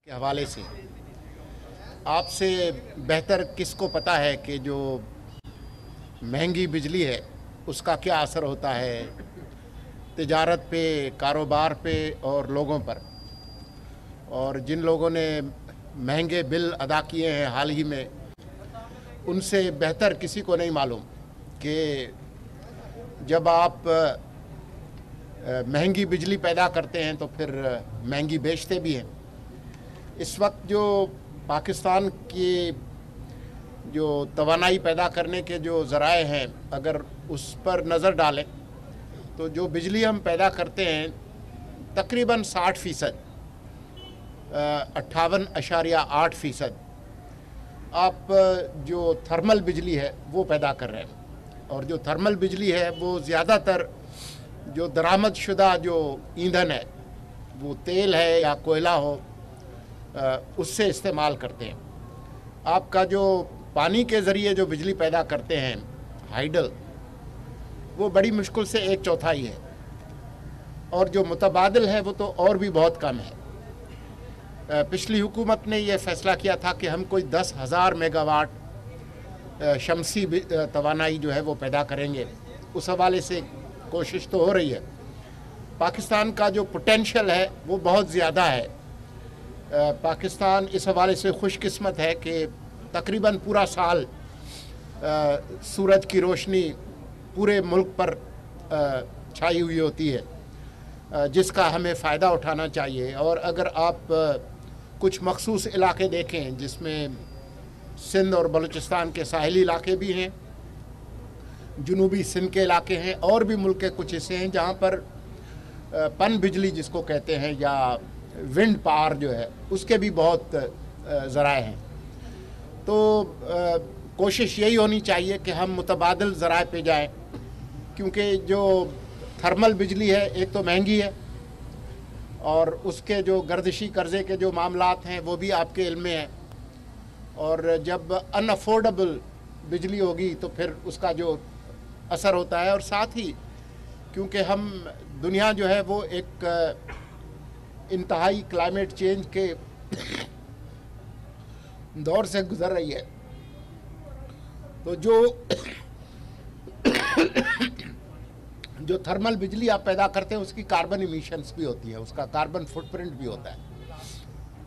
کے حوالے سے آپ سے بہتر کس کو پتہ ہے کہ جو مہنگی بجلی ہے اس کا کیا اثر ہوتا ہے تجارت پہ، کاروبار پہ اور لوگوں پر. اور جن لوگوں نے مہنگے بل ادا کیے ہیں حال ہی میں، ان سے بہتر کسی کو نہیں معلوم کہ جب آپ مہنگی بجلی پیدا کرتے ہیں تو پھر مہنگی بیچتے بھی ہیں. اس وقت جو پاکستان کی جو توانائی پیدا کرنے کے جو ذرائع ہیں، اگر اس پر نظر ڈالیں تو جو بجلی ہم پیدا کرتے ہیں تقریباً 60%، 58.8% آپ جو تھرمل بجلی ہے وہ پیدا کر رہے ہیں. اور جو تھرمل بجلی ہے وہ زیادہ تر جو درآمد شدہ جو ایندھن ہے، وہ تیل ہے یا کوئلہ ہو، اس سے استعمال کرتے ہیں. آپ کا جو پانی کے ذریعے جو بجلی پیدا کرتے ہیں ہائیڈل، وہ بڑی مشکل سے 1/4 ہے، اور جو متبادل ہے وہ تو اور بھی بہت کم ہے. پچھلی حکومت نے یہ فیصلہ کیا تھا کہ ہم کوئی 10,000 میگا واٹ شمسی توانائی جو ہے وہ پیدا کریں گے. اس حوالے سے کوشش تو ہو رہی ہے. پاکستان کا جو پوٹینشل ہے وہ بہت زیادہ ہے. پاکستان اس حوالے سے خوش قسمت ہے کہ تقریباً پورا سال سورج کی روشنی پورے ملک پر چھائی ہوئی ہوتی ہے، جس کا ہمیں فائدہ اٹھانا چاہیے. اور اگر آپ کچھ مخصوص علاقے دیکھیں جس میں سندھ اور بلوچستان کے ساحلی علاقے بھی ہیں، جنوبی سندھ کے علاقے ہیں، اور بھی ملک کے کچھ حصے ہیں جہاں پر پن بجلی جس کو کہتے ہیں یا ونڈ پاور جو ہے اس کے بھی بہت ذرائع ہیں. تو کوشش یہی ہونی چاہیے کہ ہم متبادل ذرائع پہ جائیں، کیونکہ جو تھرمل بجلی ہے ایک تو مہنگی ہے، اور اس کے جو گردشی قرضے کے جو معاملات ہیں وہ بھی آپ کے علم میں ہیں. اور جب ان افورڈیبل بجلی ہوگی تو پھر اس کا جو اثر ہوتا ہے، اور ساتھ ہی کیونکہ ہم دنیا جو ہے وہ ایک انتہائی کلائمیٹ چینج کے دور سے گزر رہی ہے، تو جو تھرمل بجلی آپ پیدا کرتے ہیں اس کی کاربن ایمیشنز بھی ہوتی ہیں، اس کا کاربن فٹ پرنٹ بھی ہوتا ہے.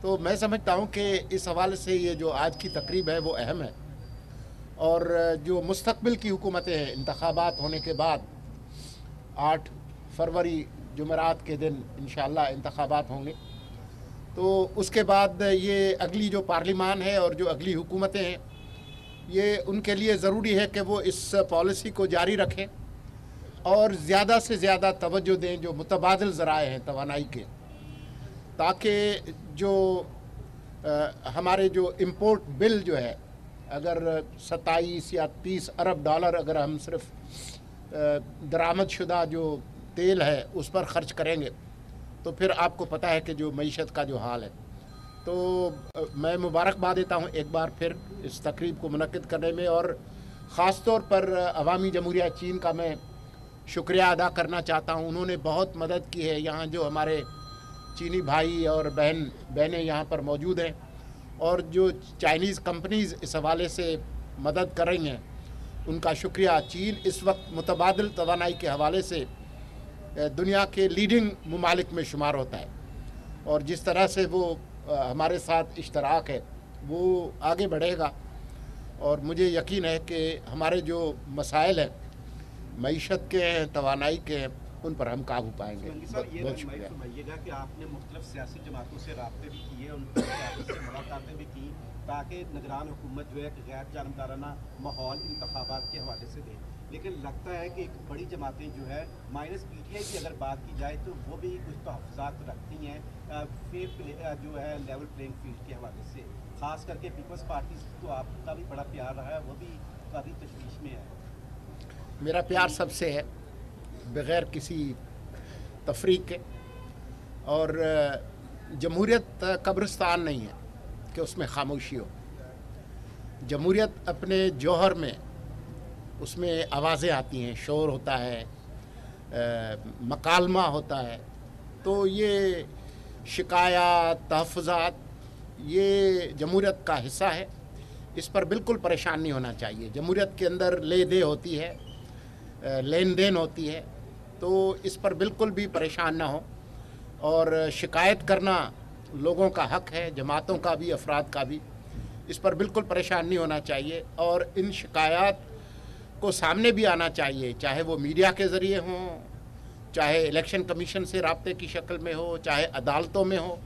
تو میں سمجھتا ہوں کہ اس حوالے سے یہ جو آج کی تقریب ہے وہ اہم ہے. اور جو مستقبل کی حکومتیں ہیں، انتخابات ہونے کے بعد 8 فروری جمعرات کے دن انشاءاللہ انتخابات ہوں گے، تو اس کے بعد یہ اگلی جو پارلیمان ہے اور جو اگلی حکومتیں ہیں، یہ ان کے لیے ضروری ہے کہ وہ اس پالیسی کو جاری رکھیں اور زیادہ سے زیادہ توجہ دیں جو متبادل ذرائع ہیں توانائی کے، تاکہ جو ہمارے جو امپورٹ بل جو ہے، اگر 27 یا 30 ارب ڈالر اگر ہم صرف درآمد شدہ جو تیل ہے اس پر خرچ کریں گے تو پھر آپ کو پتہ ہے کہ جو معیشت کا جو حال ہے. تو میں مبارکباد دیتا ہوں ایک بار پھر اس تقریب کو منعقد کرنے میں، اور خاص طور پر عوامی جمہوریہ چین کا میں شکریہ ادا کرنا چاہتا ہوں. انہوں نے بہت مدد کی ہے. یہاں جو ہمارے چینی بھائی اور بہنیں یہاں پر موجود ہیں، اور جو چائنیز کمپنیز اس حوالے سے مدد کر رہی ہیں، ان کا شکریہ. چین اس وقت متبادل توانائی کے حوالے سے دنیا کے لیڈنگ ممالک میں شمار ہوتا ہے، اور جس طرح سے وہ ہمارے ساتھ اشتراک ہے وہ آگے بڑھے گا. اور مجھے یقین ہے کہ ہمارے جو مسائل ہیں معیشت کے ہیں، توانائی کے ہیں، ان پر ہم قابو پائیں گے. بہت شکریہ. فرمائیے گا کہ آپ نے مختلف سیاسی جماعتوں سے رابطے بھی کیے، ان سے ملاقاتیں بھی کی تاکہ نگران حکومت جو ہے غیر جانبدارانہ ماحول انتخابات کے حوالے سے دے، لیکن لگتا ہے کہ ایک بڑی جماعتیں جو ہے مائنس پی ٹی آئی کی اگر بات کی جائے تو وہ بھی کچھ تحفظات رکھتی ہیں فیئر جو ہے لیول پلینگ فیلڈ کے حوالے سے، خاص کر کے پیپلز پارٹی تو آپ کا بھی بڑا پیار رہا ہے، وہ بھی کافی تشویش میں ہے. میرا پیار سب سے ہے بغیر کسی تفریق کے، اور جمہوریت قبرستان نہیں ہے کہ اس میں خاموشی ہو. جمہوریت اپنے جوہر میں اس میں آوازیں آتی ہیں، شور ہوتا ہے، مکالمہ ہوتا ہے. تو یہ شکایات، تحفظات ये जमहूरियत का हिस्सा है, इस पर बिल्कुल परेशान नहीं होना चाहिए। जमहूरियत के अंदर ले दे होती है, लेन देन होती है, तो इस पर बिल्कुल भी परेशान ना हो। और शिकायत करना लोगों का हक है, जमातों का भी, अफराद का भी। इस पर बिल्कुल परेशान नहीं होना चाहिए और इन शिकायत को सामने भी आना चाहिए, चाहे वो मीडिया के ज़रिए हों, चाहे इलेक्शन कमीशन से राब्ते की शक्ल में हो, चाहे अदालतों में हो।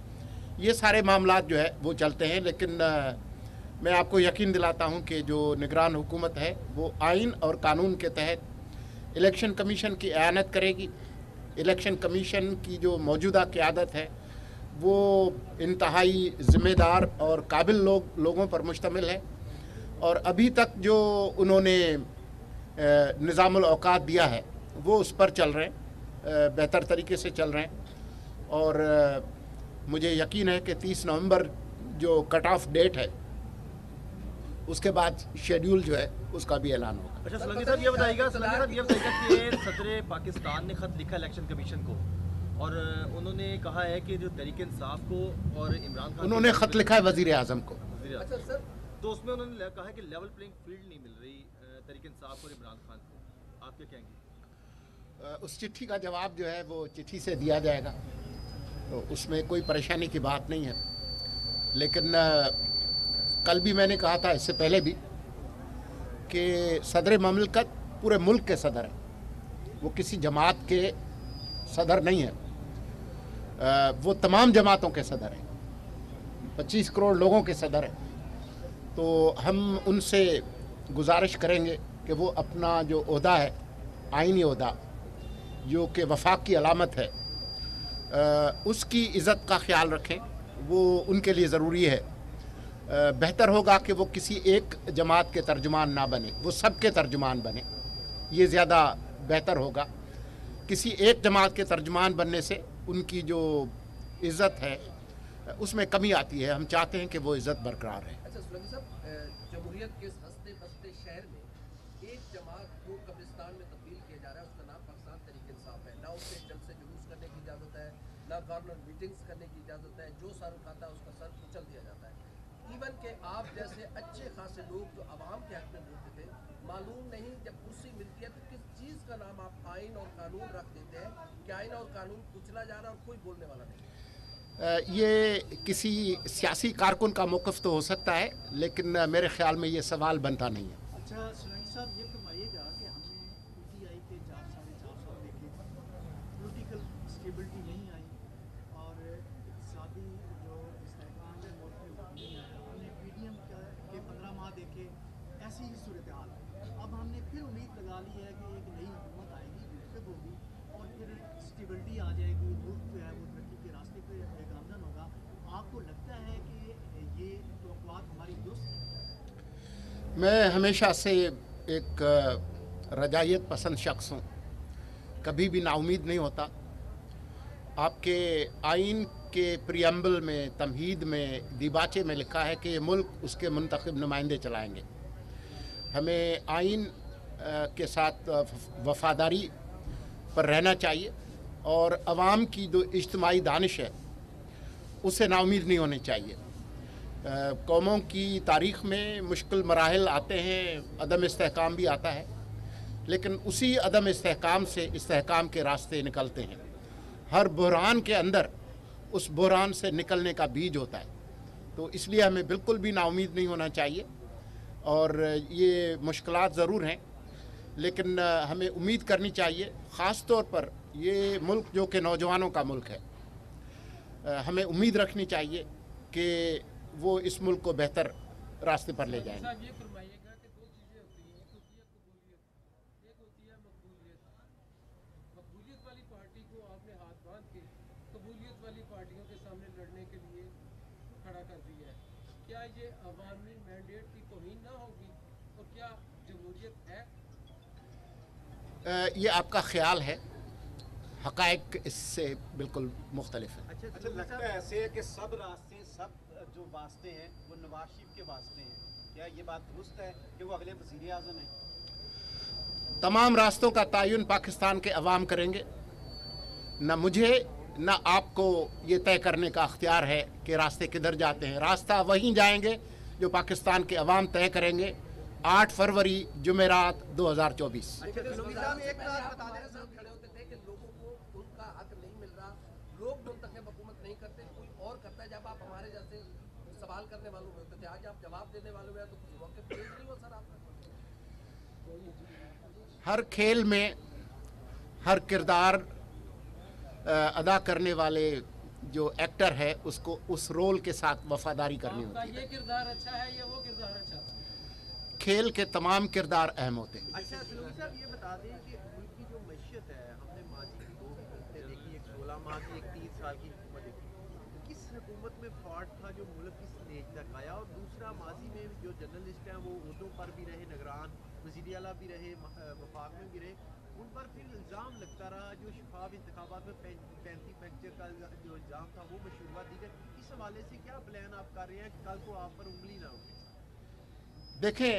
ये सारे मामलात जो है वो चलते हैं। लेकिन मैं आपको यकीन दिलाता हूं कि जो निगरान हुकूमत है वो आइन और कानून के तहत इलेक्शन कमीशन की एआनत करेगी। इलेक्शन कमीशन की जो मौजूदा क़यादत है वो इंतहाई ज़िम्मेदार और काबिल लोगों पर मुश्तमिल है, और अभी तक जो उन्होंने निज़ामुल औकात दिया है वो उस पर चल रहे हैं, बेहतर तरीके से चल रहे हैं। और मुझे यकीन है कि 30 नवंबर जो कट ऑफ डेट है उसके बाद शेड्यूल जो है उसका भी ऐलान होगा। अच्छा सलंगी साहब ये बताइएगा कि सदर पाकिस्तान ने खत लिखा इलेक्शन कमीशन को, और उन्होंने कहा है कि जो तहरीक इंसाफ को और इमरान खान, उन्होंने खत लिखा है वज़ीर आज़म को। अच्छा सर, तो उसमें उन्होंने कहा है कि लेवल प्लेइंग फील्ड नहीं मिल रही तहरीक इंसाफ और इमरान खान को, आप क्या कहेंगे? उस चिट्ठी का जवाब जो है वो चिट्ठी से दिया जाएगा, तो उसमें कोई परेशानी की बात नहीं है। लेकिन कल भी मैंने कहा था, इससे पहले भी, कि सदर ममलकत पूरे मुल्क के सदर हैं, वो किसी जमात के सदर नहीं है, वो तमाम जमातों के सदर हैं, 25 करोड़ लोगों के सदर हैं। तो हम उनसे गुजारिश करेंगे कि वो अपना जो ओहदा है, आइनी ओहदा, जो कि वफाक की अलामत है, उसकी इज़्ज़त का ख्याल रखें। वो उनके लिए ज़रूरी है। बेहतर होगा कि वो किसी एक जमात के तर्जुमान ना बने, वो सब के तर्जुमान बने, ये ज़्यादा बेहतर होगा। किसी एक जमात के तर्जुमान बनने से उनकी जो इज़्ज़त है उसमें कमी आती है। हम चाहते हैं कि वो इज़्ज़त बरकरार रहे। अच्छा सुलंगी साहब, जमहूरियत के हंसते बसते शहर में एक जमात को कब्रिस्तान में तब्दील किया जा रहा है, उसका नाम पाकिस्तान तहरीक इंसाफ है। ना उसे जलसे जुलूस करने की इजाज़त है, ना गवर्नर मीटिंग्स करने की इजाज़त है। जो सर उठाता है उसका सर कुचल दिया जाता है। इवन के आप जैसे अच्छे खासे लोग जो आवाम के हक में बोलते थे, मालूम नहीं जब कुर्सी मिलती है तो किस चीज़ का नाम आप आइन और कानून रख देते हैं कि आइन और कानून कुचला जा रहा है और कोई बोलने वाला नहीं। ये किसी सियासी कारकुन का मौक़िफ़ तो हो सकता है, लेकिन मेरे ख़्याल में ये सवाल बनता नहीं है। अच्छा सुलंगी साहब ये फरमाइएगा कि हमने PTI के 4-4.5 साल देखे, पॉलिटिकल स्टेबिलिटी नहीं आई और इक़्तिसादी जो इस्तेहकाम है मुल्क में वो नहीं आया। हमने PDM के 15 माह देखे, ऐसी ही सूरत हाल है। अब हमने फिर उम्मीद लगा ली है कि एक नई हुकूमत आएगी, मुंतखब होगी और फिर स्टेबिलिटी आ जाएगी, मुल्क जो है वो तरक्की के रास्ते पे गामजन होगा। आपको लगता है कि ये तवक्कुआत हमारी दुरुस्त है? मैं हमेशा से एक रजायत पसंद शख्स हूँ, कभी भी नाउमीद नहीं होता। आपके आइन के प्रियम्बल में, तमहीद में, दीबाचे में लिखा है कि ये मुल्क उसके मुंतखब नुमाइंदे चलाएंगे। हमें आइन के साथ वफादारी पर रहना चाहिए और अवाम की जो इज्तिमाई दानिश है उससे नाउमीद नहीं होनी चाहिए। कौमों की तारीख़ में मुश्किल मराहिल आते हैं, अदम इस्तेहकाम भी आता है, लेकिन उसी अदम इस्तेहकाम से इस्तेहकाम के रास्ते निकलते हैं। हर बहरान के अंदर उस बहरान से निकलने का बीज होता है। तो इसलिए हमें बिल्कुल भी नाउमीद नहीं होना चाहिए। और ये मुश्किलात ज़रूर हैं, लेकिन हमें उम्मीद करनी चाहिए। ख़ास तौर पर ये मुल्क जो कि नौजवानों का मुल्क है, हमें उम्मीद रखनी चाहिए कि वो इस मुल्क को बेहतर रास्ते पर ले जाएंगे। साहब ये फरमाइएगा कि दो चीज़ें होती हैं, एक होती है कबूलियत, एक होती है मकबूलियत। मकबूलियत वाली पार्टी को आपने हाथ बांध के कबूलियत वाली पार्टियों के सामने लड़ने के लिए खड़ा कर दिया है। क्या ये अवामी मैंडेट की तौहीन ना होगी और क्या जमहूरियत है? ये आपका ख्याल है, हक़ाइक़ इससे बिल्कुल मुख्तलिफ है। अच्छा लगता है ऐसे है कि सब रास्ते, सब जो वास्ते हैं वो नवाज शरीफ के वास्ते हैं। क्या ये बात दुरुस्त है कि वो अगले वज़ीर आज़म हैं? तमाम रास्तों का तयन पाकिस्तान के अवाम करेंगे। न मुझे ना आपको ये तय करने का अख्तियार है कि रास्ते किधर जाते हैं। रास्ता वहीं जाएंगे जो पाकिस्तान के अवाम तय करेंगे 8 फरवरी जुमेरात 2024। खड़े होते थे कि लोगों को उनका हक नहीं मिल रहा, लोग मुंतखब हुकूमत नहीं करते, कोई और करता है। जब आप हमारे जैसे सवाल करने वालों में होते थे, आज आप जवाब देने वालों में, तो कुछ मौके पर नहीं हो सर आपका। हर खेल में हर किरदार अदा करने वाले जो एक्टर है उसको उस रोल के साथ वफादारी करनी होती है। ये किरदार अच्छा है या वो किरदार अच्छा था? खेल के तमाम किरदार अहम होते हैं। अच्छा सलूमी साहब, ये बता दें कि मुल्क की जो मैशियत है, हमने माजी की 2 हुकूमतें देखी, एक 16 माह की, एक 30 साल की हुकूमत देखी। किस हुकूमत में फॉल्ट था जो मुल्क की स्टेज तक आया? और दूसरा, माजी में जो जर्नलिस्ट हैं वो उर्दू पर भी रहे, निगरान वज़ीर आला भी रहे, वफाक में भी रहे, उन पर फिर इल्ज़ाम लगता रहा जो शफाफ इंतखाबात में पैंती फैक्चर का जो इल्ज़ाम था वो मशरूबा दी गई। इस हवाले से क्या प्लान आप कर रहे हैं कि कल को आप पर उंगली ना उठे? देखें,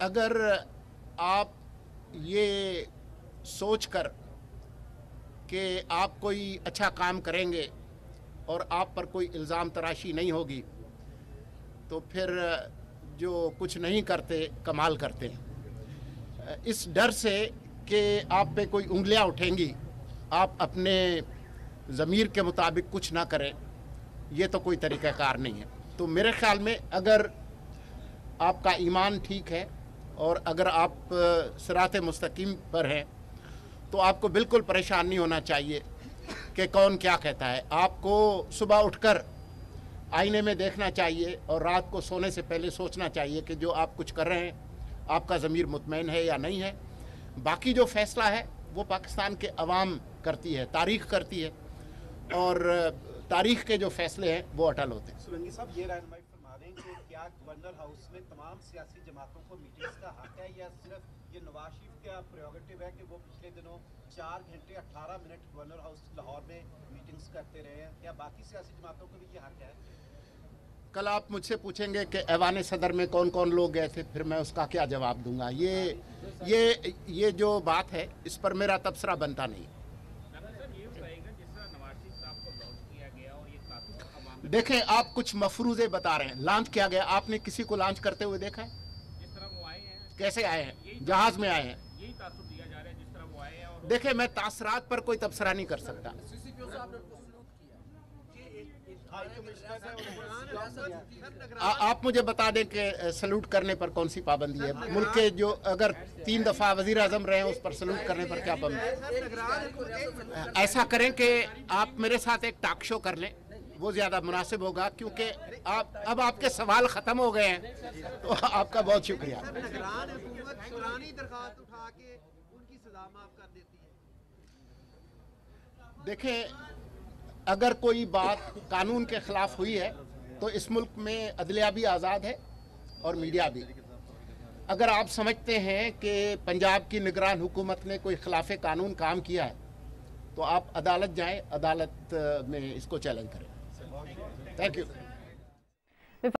अगर आप ये सोच कर कि आप कोई अच्छा काम करेंगे और आप पर कोई इल्ज़ाम तराशी नहीं होगी, तो फिर जो कुछ नहीं करते कमाल करते हैं। इस डर से कि आप पे कोई उंगलियां उठेंगी, आप अपने ज़मीर के मुताबिक कुछ ना करें, ये तो कोई तरीक़ाकार नहीं है। तो मेरे ख़्याल में अगर आपका ईमान ठीक है और अगर आप सिरात मुस्तकीम पर हैं, तो आपको बिल्कुल परेशान नहीं होना चाहिए कि कौन क्या कहता है। आपको सुबह उठकर आईने में देखना चाहिए और रात को सोने से पहले सोचना चाहिए कि जो आप कुछ कर रहे हैं आपका ज़मीर मुतमईन है या नहीं है। बाकी जो फ़ैसला है वो पाकिस्तान के अवाम करती है, तारीख़ करती है, और तारीख़ के जो फ़ैसले हैं वो अटल होते हैं। सुरंगी साहब, ये रहनुमाई फरमा दें कि क्या गवर्नर हाउस में तमाम सियासी जमातों को मीटिंग्स का हक है या सिर्फ ये नवाज शरीफ का प्रेरोगेटिव है कि वो पिछले दिनों 4 घंटे 18 मिनट गवर्नर हाउस लाहौर में मीटिंग्स करते रहे हैं? क्या बाकी सियासी जमातों को भी ये हक है? कल आप मुझसे पूछेंगे कि ऐवान सदर में कौन कौन लोग गए थे, फिर मैं उसका क्या जवाब दूंगा। ये जो बात है इस पर मेरा तबसरा बनता नहीं। देखें, आप कुछ मफरूज़े बता रहे हैं। लॉन्च किया गया, आपने किसी को लॉन्च करते हुए देखा है? जिस तरह वो आए हैं, कैसे आए हैं? जहाज़ में आए हैं। यही तासुर दिया जा रहा है जिस तरह वो आए हैं। और देखें, मैं तासरात पर कोई तबसरा नहीं कर सकता। सीसीपीओ साहब ने उनको सलूट किया। आप मुझे बता दें कि सलूट करने पर कौन सी पाबंदी है? मुल्क के जो अगर 3 दफ़ा वज़ीर आज़म रहे हैं उस पर सलूट करने पर क्या पाबंदी? ऐसा करें कि आप मेरे साथ एक टॉक शो कर लें, वो ज़्यादा मुनासिब होगा, क्योंकि अब आपके सवाल ख़त्म हो गए हैं। तो आपका बहुत शुक्रिया। देखें, अगर कोई बात कानून के ख़िलाफ़ हुई है तो इस मुल्क में अदलिया भी आज़ाद है और मीडिया भी। अगर आप समझते हैं कि पंजाब की निगरान हुकूमत ने कोई खिलाफ कानून काम किया है तो आप अदालत जाएं, अदालत में इसको चैलेंज करें। Thank you.